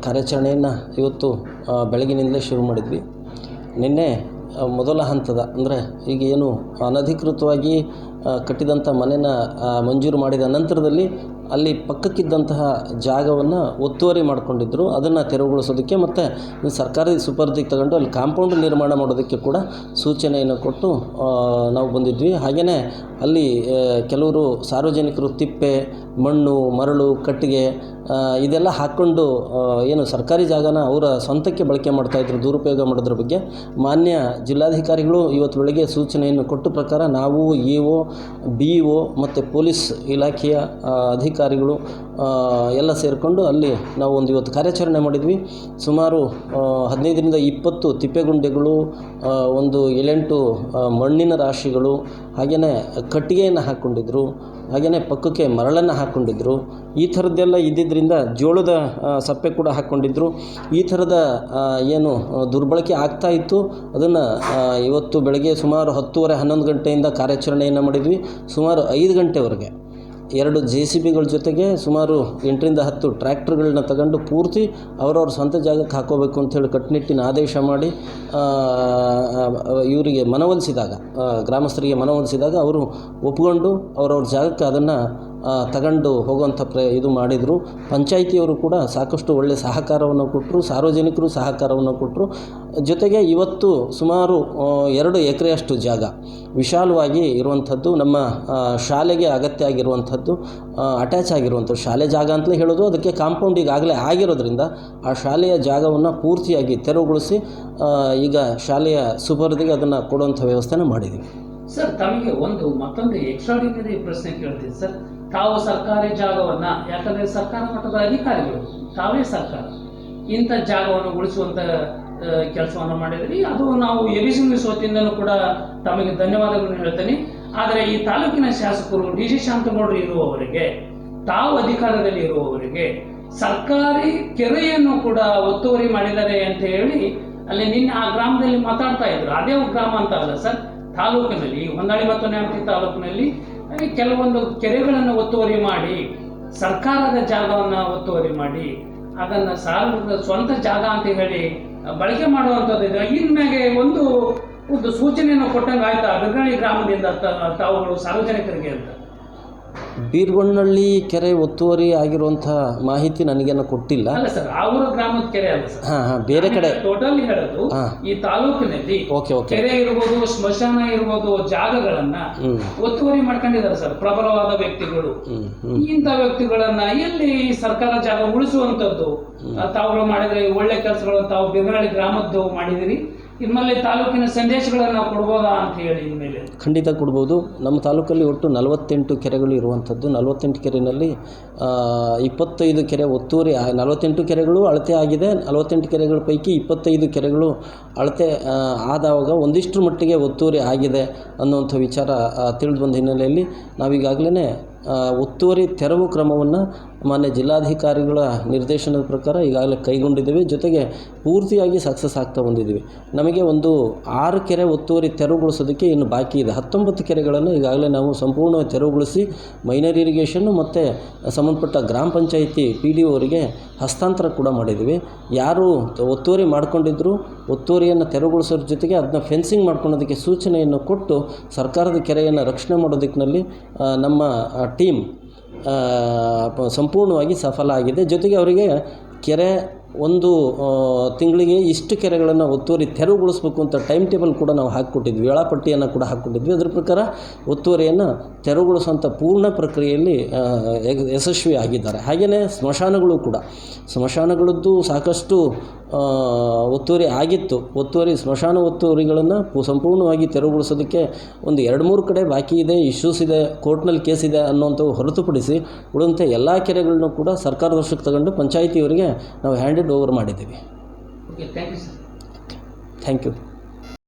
ಕಾರ್ಯಾಚರಣೆಯನ್ನು ಇವತ್ತು ಬೆಳಗಿನಿಂದಲೇ ಶುರು ಮಾಡಿದ್ವಿ. ನಿನ್ನೆ ಮೊದಲ ಹಂತದ ಅಂದರೆ ಈಗ ಏನು ಅನಧಿಕೃತವಾಗಿ ಕಟ್ಟಿದಂಥ ಮನೆನ ಮಂಜೂರು ಮಾಡಿದ ನಂತರದಲ್ಲಿ ಅಲ್ಲಿ ಪಕ್ಕಕ್ಕಿದ್ದಂತಹ ಜಾಗವನ್ನು ಒತ್ತುವರಿ ಮಾಡಿಕೊಂಡಿದ್ದರು. ಅದನ್ನು ತೆರವುಗೊಳಿಸೋದಕ್ಕೆ ಮತ್ತು ಸರ್ಕಾರಿ ಸುಪರ್ದಿಗೆ ತಗೊಂಡು ಅಲ್ಲಿ ಕಾಂಪೌಂಡ್ ನಿರ್ಮಾಣ ಮಾಡೋದಕ್ಕೆ ಕೂಡ ಸೂಚನೆಯನ್ನು ಕೊಟ್ಟು ನಾವು ಬಂದಿದ್ವಿ. ಹಾಗೆಯೇ ಅಲ್ಲಿ ಕೆಲವರು ಸಾರ್ವಜನಿಕರು ತಿಪ್ಪೆ, ಮಣ್ಣು, ಮರಳು, ಕಟ್ಟಿಗೆ ಇದೆಲ್ಲ ಹಾಕ್ಕೊಂಡು ಏನು ಸರ್ಕಾರಿ ಜಾಗನ ಅವರ ಸ್ವಂತಕ್ಕೆ ಬಳಕೆ ಮಾಡ್ತಾಯಿದ್ರು, ದುರುಪಯೋಗ ಮಾಡೋದ್ರ ಬಗ್ಗೆ ಮಾನ್ಯ ಜಿಲ್ಲಾಧಿಕಾರಿಗಳು ಇವತ್ತು ಬೆಳಗ್ಗೆ ಸೂಚನೆಯನ್ನು ಕೊಟ್ಟ ಪ್ರಕಾರ ನಾವು ಇಒ, BO ಮತ್ತು ಪೊಲೀಸ್ ಇಲಾಖೆಯ ಅಧಿಕಾರಿಗಳು ಎಲ್ಲ ಸೇರಿಕೊಂಡು ಅಲ್ಲಿ ನಾವು ಒಂದು ಇವತ್ತು ಕಾರ್ಯಾಚರಣೆ ಮಾಡಿದ್ವಿ. ಸುಮಾರು 15ರಿಂದ 20 ತಿಪ್ಪೆಗುಂಡಿಗಳು, ಒಂದು 7-8 ಮಣ್ಣಿನ ರಾಶಿಗಳು, ಹಾಗೆಯೇ ಕಟ್ಟಿಗೆಯನ್ನು ಹಾಕ್ಕೊಂಡಿದ್ರು, ಹಾಗೆಯೇ ಪಕ್ಕಕ್ಕೆ ಮರಳನ್ನು ಹಾಕ್ಕೊಂಡಿದ್ರು. ಈ ಥರದ್ದೆಲ್ಲ ಇದ್ದಿದ್ದರಿಂದ ಜೋಳದ ಸಪ್ಪೆ ಕೂಡ ಹಾಕ್ಕೊಂಡಿದ್ರು. ಈ ಥರದ ಏನು ದುರ್ಬಳಕೆ ಆಗ್ತಾಯಿತ್ತು ಅದನ್ನು ಇವತ್ತು ಬೆಳಗ್ಗೆ ಸುಮಾರು 10:30-11 ಗಂಟೆಯಿಂದ ಕಾರ್ಯಾಚರಣೆಯನ್ನು ಮಾಡಿದ್ವಿ. ಸುಮಾರು 5 ಗಂಟೆವರೆಗೆ 2 JCBಗಳ ಜೊತೆಗೆ ಸುಮಾರು 8ರಿಂದ 10 ಟ್ರ್ಯಾಕ್ಟರ್ಗಳನ್ನ ತಗೊಂಡು ಪೂರ್ತಿ ಅವರವ್ರ ಸ್ವಂತ ಜಾಗಕ್ಕೆ ಹಾಕೋಬೇಕು ಅಂಥೇಳಿ ಕಟ್ಟುನಿಟ್ಟಿನ ಆದೇಶ ಮಾಡಿ ಇವರಿಗೆ ಮನವೊಲಿಸಿದಾಗ, ಗ್ರಾಮಸ್ಥರಿಗೆ ಮನವೊಲಿಸಿದಾಗ ಅವರು ಒಪ್ಪಿಕೊಂಡು ಅವರವ್ರ ಜಾಗಕ್ಕೆ ಅದನ್ನು ತಗೊಂಡು ಹೋಗುವಂಥ ಇದು ಮಾಡಿದರು. ಪಂಚಾಯಿತಿಯವರು ಕೂಡ ಸಾಕಷ್ಟು ಒಳ್ಳೆಯ ಸಹಕಾರವನ್ನು ಕೊಟ್ಟರು, ಸಾರ್ವಜನಿಕರು ಸಹಕಾರವನ್ನು ಕೊಟ್ಟರು. ಜೊತೆಗೆ ಇವತ್ತು ಸುಮಾರು 2 ಎಕರೆಯಷ್ಟು ಜಾಗ ವಿಶಾಲವಾಗಿ ಇರುವಂಥದ್ದು, ನಮ್ಮ ಶಾಲೆಗೆ ಅಗತ್ಯ ಆಗಿರುವಂಥದ್ದು, ಅಟ್ಯಾಚ್ ಆಗಿರುವಂಥದ್ದು ಶಾಲೆ ಜಾಗ ಅಂತಲೇ ಹೇಳೋದು. ಅದಕ್ಕೆ ಕಾಂಪೌಂಡ್ ಈಗಾಗಲೇ ಆಗಿರೋದ್ರಿಂದ ಆ ಶಾಲೆಯ ಜಾಗವನ್ನು ಪೂರ್ತಿಯಾಗಿ ತೆರವುಗೊಳಿಸಿ ಈಗ ಶಾಲೆಯ ಸುಪರ್ದಿಗೆ ಅದನ್ನು ಕೊಡುವಂಥ ವ್ಯವಸ್ಥೆನ ಮಾಡಿದ್ದೀವಿ. ಸರ್, ತಮಗೆ ಮತ್ತೊಂದು ಎಕ್ಸ್ಟ್ರಾಡಿನರಿ ಪ್ರಶ್ನೆ ಕೇಳ್ತೀನಿ ಸರ್. ತಾವು ಸರ್ಕಾರಿ ಜಾಗವನ್ನು, ಯಾಕಂದರೆ ಸರ್ಕಾರ ಮಟ್ಟದ ಅಧಿಕಾರಿಗಳು ತಾವೇ ಸರ್ಕಾರ ಇಂಥ ಜಾಗವನ್ನು ಉಳಿಸುವಂಥ ಕೆಲಸವನ್ನು ಮಾಡಿದ್ರಿ. ಅದು ನಾವು ಎಬಿಸಿಂಗ್ ವತಿಯಿಂದಲೂ ಕೂಡ ತಮಗೆ ಧನ್ಯವಾದಗಳನ್ನು ಹೇಳ್ತೇನೆ. ಆದರೆ ಈ ತಾಲೂಕಿನ ಶಾಸಕರು DG ಶಾಂತಗೌಡರು ಇರುವವರೆಗೆ, ತಾವು ಅಧಿಕಾರದಲ್ಲಿ ಇರುವವರೆಗೆ ಸರ್ಕಾರಿ ಕೆರೆಯನ್ನು ಕೂಡ ಒತ್ತುವರಿ ಮಾಡಿದ್ದಾರೆ ಅಂತ ಹೇಳಿ ಅಲ್ಲಿ ನಿನ್ನೆ ಆ ಗ್ರಾಮದಲ್ಲಿ ಮಾತಾಡ್ತಾ ಇದ್ರು. ಅದೇ ಗ್ರಾಮ ಅಂತ ಅಲ್ಲ ಸರ್, ತಾಲೂಕಿನಲ್ಲಿ ಹೊನ್ನಾಳಿ ಮತ್ತು ನ್ಯಾಮತಿ ತಾಲೂಕಿನಲ್ಲಿ ಕೆಲವೊಂದು ಕೆರೆಗಳನ್ನು ಒತ್ತುವರಿ ಮಾಡಿ, ಸರ್ಕಾರದ ಜಾಗವನ್ನು ಒತ್ತುವರಿ ಮಾಡಿ ಅದನ್ನು ಸಾರ್ವಜನಿಕ ಸ್ವಂತ ಜಾಗ ಅಂತ ಹೇಳಿ ಬಳಕೆ ಮಾಡುವಂಥದ್ದು. ಇನ್ಮೇಲೆ ಒಂದು ಸೂಚನೆಯನ್ನು ಕೊಟ್ಟಂಗೆ ಆಯ್ತಾ ಬಿರ್ಗಳ್ಳಿ ಗ್ರಾಮದಿಂದ ತಾವುಗಳು ಸಾರ್ವಜನಿಕರಿಗೆ ಅಂತ? ಬೀರ್ಗೊಂಡನಹಳ್ಳಿ ಕೆರೆ ಒತ್ತುವರಿ ಆಗಿರುವಂಥ ಮಾಹಿತಿ ನನಗೇನು ಕೊಟ್ಟಿಲ್ಲ. ಅಲ್ಲ ಸರ್, ಅವರ ಗ್ರಾಮದ ಕೆರೆ ಅಲ್ಲ ಸರ್, ಬೇರೆ ಕಡೆ ಟೋಟಲ್ ಹೇಳೋದು ಈ ತಾಲೂಕಿನಲ್ಲಿ ಕೆರೆ ಇರ್ಬೋದು, ಸ್ಮಶಾನ ಇರ್ಬೋದು, ಜಾಗಗಳನ್ನ ಒತ್ತುವರಿ ಮಾಡ್ಕೊಂಡಿದ್ದಾರೆ ಸರ್ ಪ್ರಬಲವಾದ ವ್ಯಕ್ತಿಗಳು. ಇಂಥ ವ್ಯಕ್ತಿಗಳನ್ನ ಎಲ್ಲಿ ಸರ್ಕಾರ ಜಾಗ ಉಳಿಸುವಂಥದ್ದು ತಾವುಗಳು ಮಾಡಿದ್ರೆ ಒಳ್ಳೆ ಕೆಲಸಗಳನ್ನು ತಾವು ಬಿರ್ಗಳ್ಳಿ ಗ್ರಾಮದ್ದು ಮಾಡಿದಿರಿ. ಇನ್ಮೇಲೆ ತಾಲೂಕಿನ ಸಂದೇಶಗಳನ್ನು ಕೊಡ್ಬೋದಾ ಅಂತ ಹೇಳಿ ಇನ್ಮೇಲೆ? ಖಂಡಿತ ಕೊಡ್ಬೋದು. ನಮ್ಮ ತಾಲೂಕಲ್ಲಿ ಒಟ್ಟು 48 ಕೆರೆಗಳು ಇರುವಂಥದ್ದು. 48 ಕೆರೆಯಲ್ಲಿ 25 ಕೆರೆ ಒತ್ತುವರಿ, 48 ಕೆರೆಗಳು ಅಳತೆ ಆಗಿದೆ. 48 ಕೆರೆಗಳ ಪೈಕಿ 25 ಕೆರೆಗಳು ಅಳತೆ ಆದಾಗ ಒಂದಿಷ್ಟು ಮಟ್ಟಿಗೆ ಒತ್ತುವರಿ ಆಗಿದೆ ಅನ್ನುವಂಥ ವಿಚಾರ ತಿಳಿದು ಬಂದ ಹಿನ್ನೆಲೆಯಲ್ಲಿ ನಾವೀಗಾಗಲೇ ಒತ್ತುವರಿ ತೆರವು ಕ್ರಮವನ್ನು ಮಾನ್ಯ ಜಿಲ್ಲಾಧಿಕಾರಿಗಳ ನಿರ್ದೇಶನದ ಪ್ರಕಾರ ಈಗಾಗಲೇ ಕೈಗೊಂಡಿದ್ದೇವೆ. ಜೊತೆಗೆ ಪೂರ್ತಿಯಾಗಿ ಸಕ್ಸಸ್ ಆಗ್ತಾ ಬಂದಿದ್ದೀವಿ. ನಮಗೆ ಒಂದು 6 ಕೆರೆ ಒತ್ತುವರಿ ತೆರವುಗೊಳಿಸೋದಕ್ಕೆ ಇನ್ನು ಬಾಕಿ ಇದೆ. 19 ಕೆರೆಗಳನ್ನು ಈಗಾಗಲೇ ನಾವು ಸಂಪೂರ್ಣವಾಗಿ ತೆರವುಗೊಳಿಸಿ ಮೈನರ್ ಇರಿಗೇಷನ್ನು ಮತ್ತು ಸಂಬಂಧಪಟ್ಟ ಗ್ರಾಮ ಪಂಚಾಯಿತಿ PDO ಅವರಿಗೆ ಹಸ್ತಾಂತರ ಕೂಡ ಮಾಡಿದ್ದೀವಿ. ಯಾರು ಒತ್ತುವರಿ ಮಾಡ್ಕೊಂಡಿದ್ರು ಒತ್ತುವರಿಯನ್ನು ತೆರವುಗೊಳಿಸೋದ್ರ ಜೊತೆಗೆ ಅದನ್ನ ಫೆನ್ಸಿಂಗ್ ಮಾಡ್ಕೊಳ್ಳೋದಕ್ಕೆ ಸೂಚನೆಯನ್ನು ಕೊಟ್ಟು ಸರ್ಕಾರದ ಕೆರೆಯನ್ನು ರಕ್ಷಣೆ ಮಾಡೋ ದಿಕ್ಕಿನಲ್ಲಿ ನಮ್ಮ ಟೀಮ್ ಸಂಪೂರ್ಣವಾಗಿ ಸಫಲ ಆಗಿದೆ. ಜೊತೆಗೆ ಅವರಿಗೆ ಕೆರೆ ಒಂದು ತಿಂಗಳಿಗೆ ಇಷ್ಟು ಕೆರೆಗಳನ್ನು ಒತ್ತುವರಿ ತೆರವುಗೊಳಿಸಬೇಕು ಅಂತ ಟೈಮ್ ಟೇಬಲ್ ಕೂಡ ನಾವು ಹಾಕಿಕೊಟ್ಟಿದ್ವಿ, ವೇಳಾಪಟ್ಟಿಯನ್ನು ಕೂಡ ಹಾಕಿಕೊಟ್ಟಿದ್ವಿ. ಅದರ ಪ್ರಕಾರ ಒತ್ತುವರಿಯನ್ನು ತೆರವುಗೊಳಿಸುವಂಥ ಪೂರ್ಣ ಪ್ರಕ್ರಿಯೆಯಲ್ಲಿ ಯಶಸ್ವಿ ಆಗಿದ್ದಾರೆ. ಹಾಗೆಯೇ ಸ್ಮಶಾನಗಳು ಕೂಡ, ಸ್ಮಶಾನಗಳದ್ದು ಸಾಕಷ್ಟು ಒತ್ತುವರಿ ಆಗಿತ್ತು. ಸ್ಮಶಾನ ಒತ್ತುವರಿಗಳನ್ನು ಸಂಪೂರ್ಣವಾಗಿ ತೆರವುಗೊಳಿಸೋದಕ್ಕೆ ಒಂದು 2-3 ಕಡೆ ಬಾಕಿ ಇದೆ, ಇಶ್ಯೂಸ್ ಇದೆ, ಕೋರ್ಟ್ನಲ್ಲಿ ಕೇಸ್ ಇದೆ ಅನ್ನೋಂಥವು ಹೊರತುಪಡಿಸಿ ಉಳಿದಂಥ ಎಲ್ಲ ಕೆರೆಗಳನ್ನು ಕೂಡ ಸರ್ಕಾರದ ವಶಕ್ಕೆ ತಗೊಂಡು ಪಂಚಾಯಿತಿಯವರಿಗೆ ನಾವು ಹ್ಯಾಂಡೆಡ್ ಓವರ್ ಮಾಡಿದ್ದೀವಿ. Thank you sir. Thank you.